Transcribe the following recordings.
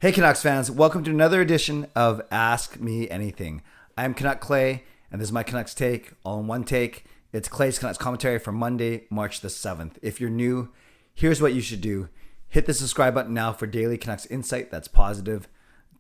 Hey Canucks fans, welcome to another edition of Ask Me Anything. I'm Canuck Clay, and this is my Canucks take, all in one take. It's Clay's Canucks commentary for Monday, March the 7th. If you're new, here's what you should do. Hit the subscribe button now for daily Canucks insight that's positive,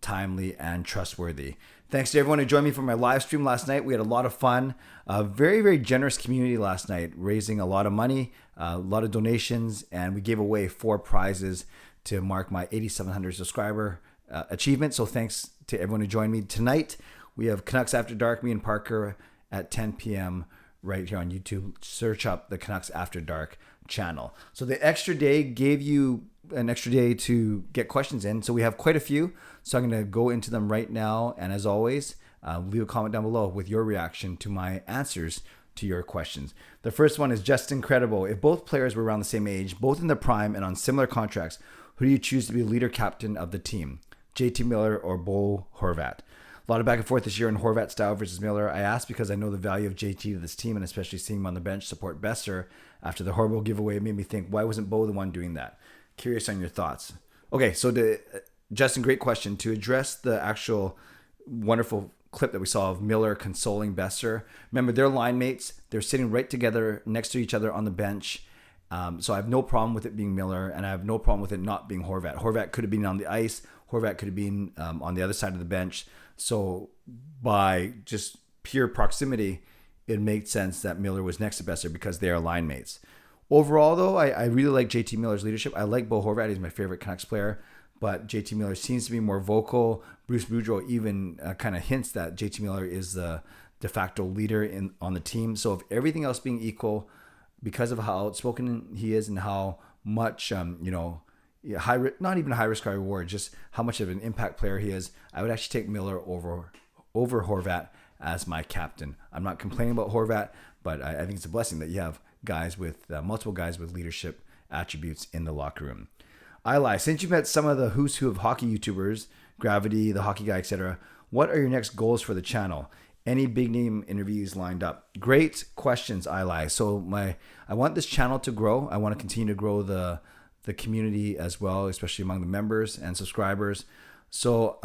timely, and trustworthy. Thanks to everyone who joined me for my live stream last night. We had a lot of fun. A very, very generous community last night, raising a lot of money, a lot of donations, and we gave away 4 prizes to mark my 8,700 subscriber achievement. So thanks to everyone who joined me tonight. We have Canucks After Dark, me and Parker at 10 p.m. right here on YouTube. Search up the Canucks After Dark channel. So the extra day gave you an extra day to get questions in. So we have quite a few. So I'm going to go into them right now. And as always, leave a comment down below with your reaction to my answers to your questions. The first one is just incredible. If both players were around the same age, both in their prime and on similar contracts, who do you choose to be the leader captain of the team? JT Miller or Bo Horvat? A lot of back and forth this year in Horvat style versus Miller. I asked because I know the value of JT to this team, and especially seeing him on the bench support Boeser after the horrible giveaway made me think, why wasn't Bo the one doing that? Curious on your thoughts. Okay, so Justin, great question. To address the actual wonderful clip that we saw of Miller consoling Boeser, remember, they're line mates. They're sitting right together next to each other on the bench. So I have no problem with it being Miller, and I have no problem with it not being Horvat. Horvat could have been on the ice. Horvat could have been on the other side of the bench. So by just pure proximity, it made sense that Miller was next to Boeser because they are line mates. Overall, though, I really like JT Miller's leadership. I like Bo Horvat. He's my favorite Canucks player. But JT Miller seems to be more vocal. Bruce Boudreau even kind of hints that JT Miller is the de facto leader on the team. So if everything else being equal, because of how outspoken he is and how much, high, not even a high risk, high reward, just how much of an impact player he is, I would actually take Miller over Horvat as my captain. I'm not complaining about Horvat, but I think it's a blessing that you have guys with multiple guys with leadership attributes in the locker room. I lie. Since you've met some of the who's who of hockey YouTubers, Gravity, the Hockey Guy, etc., what are your next goals for the channel? Any big name interviews lined up? Great questions, I lie. So I want this channel to grow. I want to continue to grow the community as well, especially among the members and subscribers. So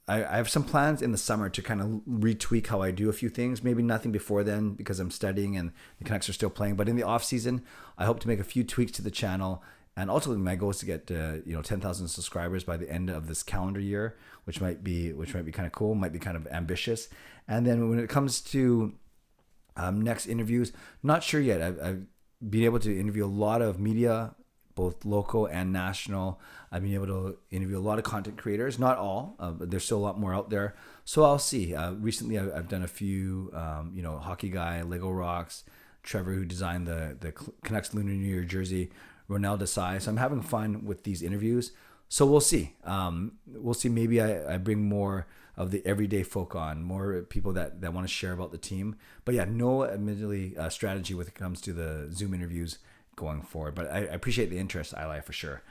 I have some plans in the summer to kind of retweak how I do a few things. Maybe nothing before then because I'm studying and the Canucks are still playing. But in the off season, I hope to make a few tweaks to the channel. And ultimately, my goal is to get 10,000 subscribers by the end of this calendar year, which might be kind of cool, might be kind of ambitious. And then when it comes to next interviews, not sure yet. I've been able to interview a lot of media, both local and national. I've been able to interview a lot of content creators, not all, but there's still a lot more out there. So I'll see. Recently, I've done a few, Hockey Guy, Lego Rocks, Trevor, who designed the Canucks Lunar New Year jersey, Ronel Desai. So I'm having fun with these interviews. So we'll see. We'll see. Maybe I bring more of the everyday folk on, more people that want to share about the team. But yeah, no admittedly strategy when it comes to the Zoom interviews going forward. But I appreciate the interest, I lie for sure.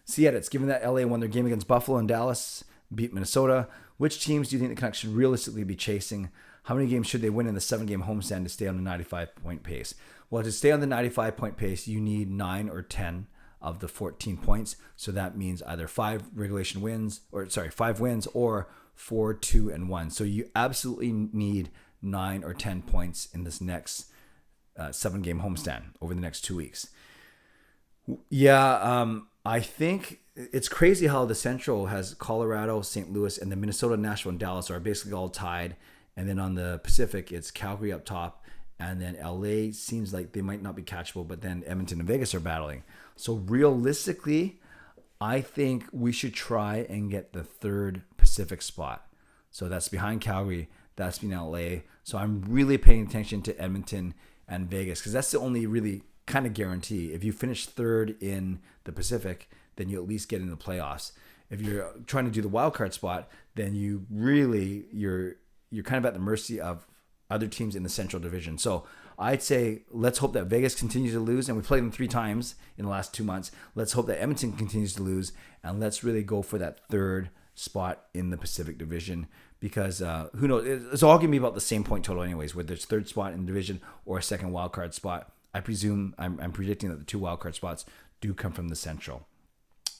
See edits. Given that LA won their game against Buffalo and Dallas beat Minnesota, which teams do you think the Canucks should realistically be chasing? How many games should they win in the 7-game homestand to stay on the 95-point pace? Well, to stay on the 95-point pace, you need 9 or 10 of the 14 points. So that means either 5 wins or 4, 2, and 1. So you absolutely need 9 or 10 points in this next 7-game homestand over the next 2 weeks. Yeah, I think it's crazy how the Central has Colorado, St. Louis, and the Minnesota, Nashville, and Dallas are basically all tied. And then on the Pacific, it's Calgary up top. And then LA seems like they might not be catchable, but then Edmonton and Vegas are battling. So realistically, I think we should try and get the 3rd Pacific spot. So that's behind Calgary, that's behind LA. So I'm really paying attention to Edmonton and Vegas because that's the only really kind of guarantee. If you finish 3rd in the Pacific, then you at least get in the playoffs. If you're trying to do the wild card spot, then you're kind of at the mercy of other teams in the Central Division. So I'd say let's hope that Vegas continues to lose, and we played them 3 times in the last 2 months. Let's hope that Edmonton continues to lose, and let's really go for that 3rd spot in the Pacific Division because who knows? It's all going to be about the same point total anyways, whether it's 3rd spot in the division or a 2nd wild card spot. I'm predicting that the 2 wild card spots do come from the Central.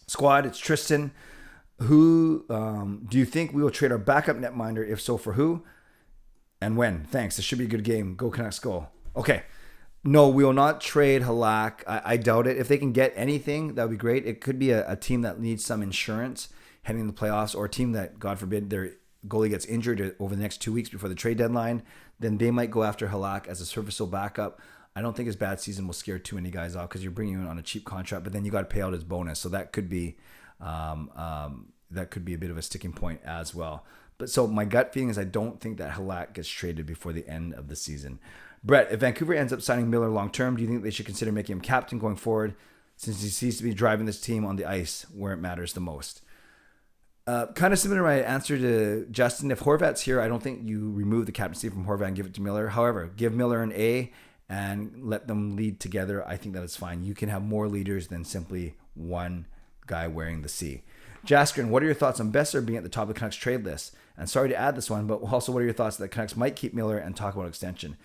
Squad, it's Tristan. Who do you think we will trade our backup netminder? If so, for who and when? Thanks. This should be a good game. Go Canucks, go. Okay. No, we will not trade Halak. I doubt it. If they can get anything, that would be great. It could be a team that needs some insurance heading into the playoffs, or a team that, God forbid, their goalie gets injured over the next 2 weeks before the trade deadline. Then they might go after Halak as a serviceable backup. I don't think his bad season will scare too many guys off because you're bringing him in on a cheap contract, but then you got to pay out his bonus. So that could be a bit of a sticking point as well. But so my gut feeling is I don't think that Halak gets traded before the end of the season. Brett, if Vancouver ends up signing Miller long-term, do you think they should consider making him captain going forward since he seems to be driving this team on the ice where it matters the most? Kind of similar to my answer to Justin. If Horvat's here, I don't think you remove the captaincy from Horvat and give it to Miller. However, give Miller an A and let them lead together. I think that is fine. You can have more leaders than simply one guy wearing the C. Jaskrin, what are your thoughts on Boeser being at the top of the Canucks trade list? And sorry to add this one, but also what are your thoughts that Canucks might keep Miller and talk about extension?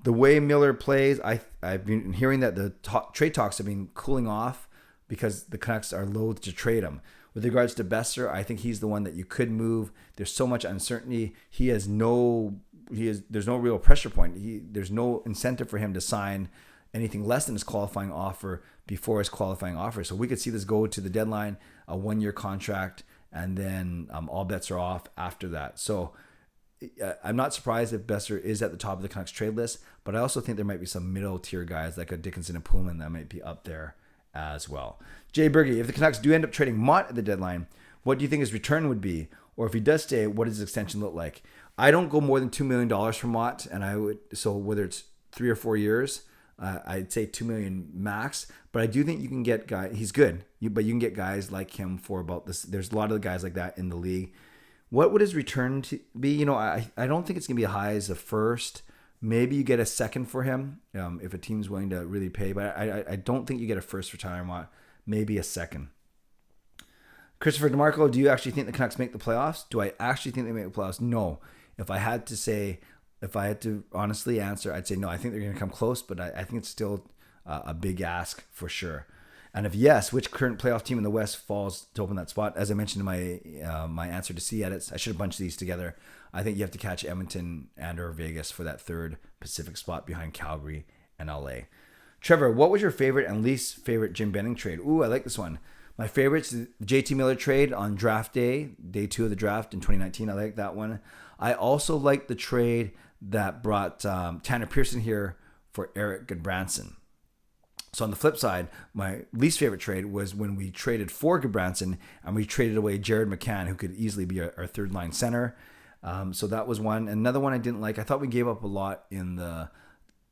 The way Miller plays, I've been hearing that the trade talks have been cooling off because the Canucks are loath to trade him. With regards to Boeser, I think he's the one that you could move. There's so much uncertainty. There's no real pressure point. There's no incentive for him to sign anything less than his qualifying offer before his qualifying offer. So we could see this go to the deadline, a 1-year contract, and then all bets are off after that. So I'm not surprised if Boeser is at the top of the Canucks trade list, but I also think there might be some middle tier guys like a Dickinson and Pullman that might be up there as well. Jay Berge, if the Canucks do end up trading Mott at the deadline, what do you think his return would be? Or if he does stay, what does his extension look like? I don't go more than $2 million for Mott, and so whether it's 3 or 4 years, I'd say $2 million max. But I do think you can get guys. He's good, but you can get guys like him for about this. There's a lot of guys like that in the league. What would his return be? I don't think it's gonna be as high as a first. Maybe you get a second for him if a team's willing to really pay. But I don't think you get a first for Tyler Mott. Maybe a second. Christopher DeMarco, do you actually think the Canucks make the playoffs? Do I actually think they make the playoffs? No. If I had to honestly answer, I'd say no. I think they're going to come close, but I think it's still a big ask for sure. And if yes, which current playoff team in the West falls to open that spot? As I mentioned in my answer to C edits, I should have bunched these together. I think you have to catch Edmonton and or Vegas for that third Pacific spot behind Calgary and LA. Trevor, what was your favorite and least favorite Jim Benning trade? Ooh, I like this one. My favorite's the JT Miller trade on draft day 2 of the draft in 2019. I like that one. I also like the trade that brought Tanner Pearson here for Eric Goodbranson. So on the flip side, my least favorite trade was when we traded for Goodbranson and we traded away Jared McCann, who could easily be our third line center. So that was one. Another one I didn't like. I thought we gave up a lot in the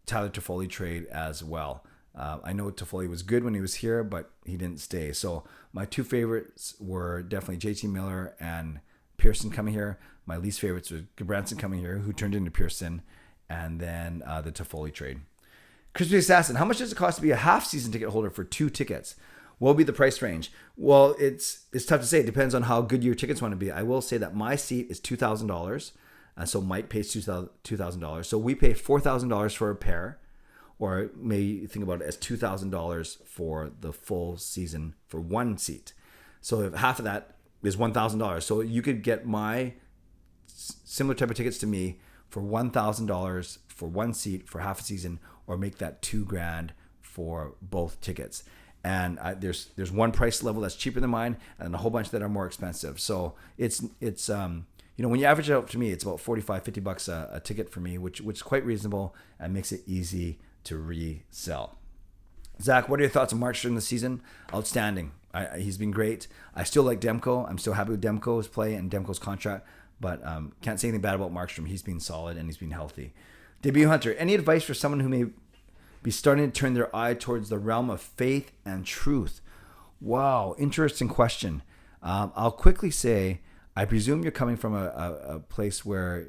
Tyler Toffoli trade as well. I know Toffoli was good when he was here, but he didn't stay. So my two favorites were definitely JT Miller and Pearson coming here. My least favorites were Goodbranson coming here, who turned into Pearson, and then the Toffoli trade. Crispy Assassin, how much does it cost to be a half season ticket holder for 2 tickets? What will be the price range? Well, it's tough to say. It depends on how good your tickets want to be. I will say that my seat is $2,000. So Mike pays $2,000. So we pay $4,000 for a pair, or maybe think about it as $2,000 for the full season for one seat. So if half of that is $1,000. So you could get my similar type of tickets to me for $1,000 for one seat for half a season, or make that $2,000 for both tickets. And there's one price level that's cheaper than mine, and a whole bunch that are more expensive. So it's when you average it out to me, it's about $45-$50 a ticket for me, which is quite reasonable and makes it easy to resell. Zach, what are your thoughts on Markstrom this season? Outstanding. He's been great. I still like Demko. I'm still happy with Demko's play and Demko's contract, but can't say anything bad about Markstrom. He's been solid and he's been healthy. Debut Hunter, any advice for someone who may be starting to turn their eye towards the realm of faith and truth? Wow, interesting question. I'll quickly say, I presume you're coming from a place where,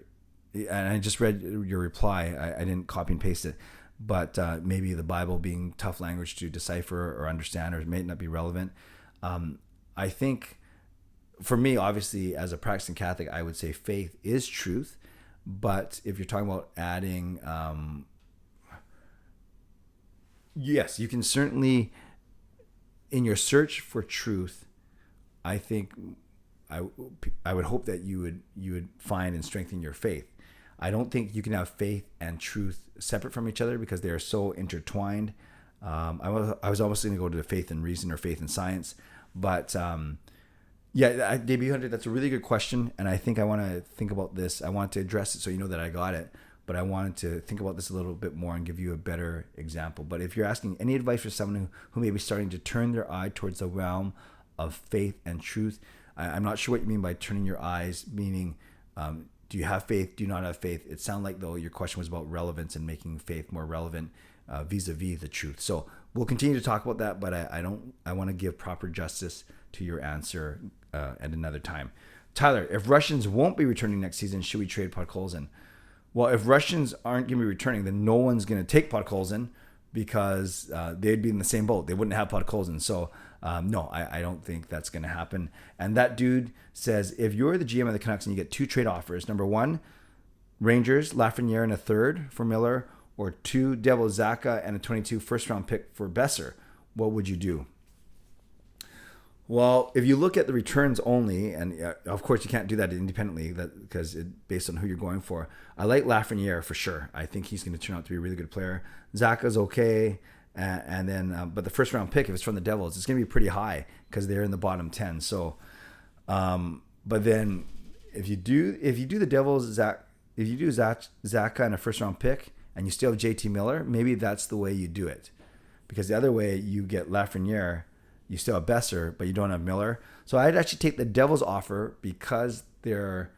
and I just read your reply, I didn't copy and paste it, but maybe the Bible being tough language to decipher or understand, or it may not be relevant. I think for me, obviously, as a practicing Catholic, I would say faith is truth. But if you're talking about adding, yes, you can certainly, in your search for truth, I think I would hope that you would find and strengthen your faith. I don't think you can have faith and truth separate from each other because they are so intertwined. I was almost going to go to the faith and reason or faith and science, but yeah, Debut Hunter, that's a really good question, and I think I want to think about this. I want to address it so you know that I got it, but I wanted to think about this a little bit more and give you a better example. But if you're asking any advice for someone who may be starting to turn their eye towards the realm of faith and truth, I'm not sure what you mean by turning your eyes, meaning do you have faith, do you not have faith? It sounded like, though, your question was about relevance and making faith more relevant vis-a-vis the truth. So we'll continue to talk about that, but I want to give proper justice to your answer at another time. Tyler, if Russians won't be returning next season, should we trade Podkolzin? Well, if Russians aren't going to be returning, then no one's going to take Podkolzin because they'd be in the same boat. They wouldn't have Podkolzin. So no, I don't think that's going to happen. And that dude says, if you're the GM of the Canucks and you get 2 trade offers, number 1, Rangers, Lafreniere and a 3rd for Miller, or 2, Devils, Zacha, and a 22 first-round pick for Boeser, what would you do? Well, if you look at the returns only, and of course you can't do that independently because based on who you're going for, I like Lafreniere for sure. I think he's going to turn out to be a really good player. Zacha's okay. And then, but the first round pick, if it's from the Devils, it's going to be pretty high because they're in the bottom 10. So, but then if you do the Devils, if you do Zacha and a first round pick and you still have JT Miller, maybe that's the way you do it, because the other way you get Lafreniere, you still have Boeser, but you don't have Miller. So I'd actually take the Devils offer because their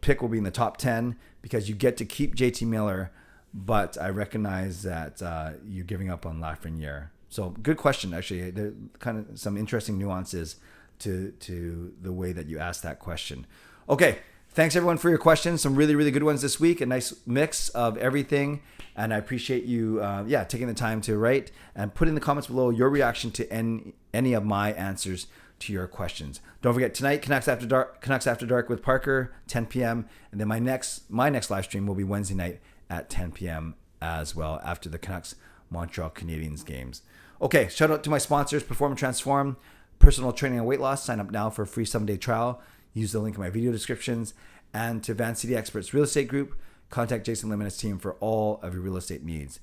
pick will be in the top 10 because you get to keep JT Miller. But I recognize that you're giving up on Lafreniere. So good question, actually. There are kind of some interesting nuances to the way that you asked that question. Okay, thanks everyone for your questions. Some really, really good ones this week. A nice mix of everything. And I appreciate you taking the time to write and put in the comments below your reaction to any of my answers to your questions. Don't forget, tonight, Canucks After Dark with Parker, 10 p.m. And then my next live stream will be Wednesday night at 10 p.m. as well, after the Canucks Montreal Canadiens games. Okay, shout out to my sponsors, Perform and Transform, personal training and weight loss. Sign up now for a free 7-day trial. Use the link in my video descriptions. And to Van City Experts Real Estate Group, contact Jason Lim and his team for all of your real estate needs.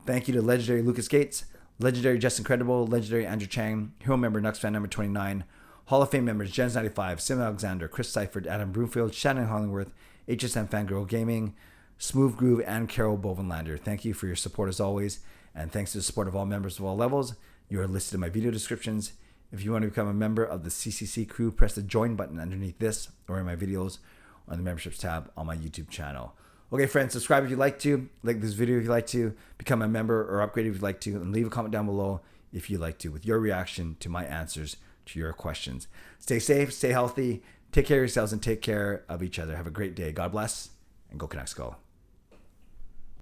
Thank you to legendary Lucas Gates, legendary Justin Credible, legendary Andrew Chang, hero member nucksfan number 29, Hall of Fame members Jens95, simalexander, Chris Seifert, Adam Broomfield, Shannon Hollingworth, HSM Fangirl Gaming, Smooth Groove, and Carol Bovenlander. Thank you for your support as always, and thanks to the support of all members of all levels. You are listed in my video descriptions. If you want to become a member of the CCC Crew, press the join button underneath this or in my videos on the memberships tab on my YouTube channel. Okay, friends, subscribe if you'd like to, like this video if you'd like to, become a member or upgrade if you'd like to, and leave a comment down below if you'd like to with your reaction to my answers to your questions. Stay safe, stay healthy, take care of yourselves, and take care of each other. Have a great day. God bless, and go Canucks go.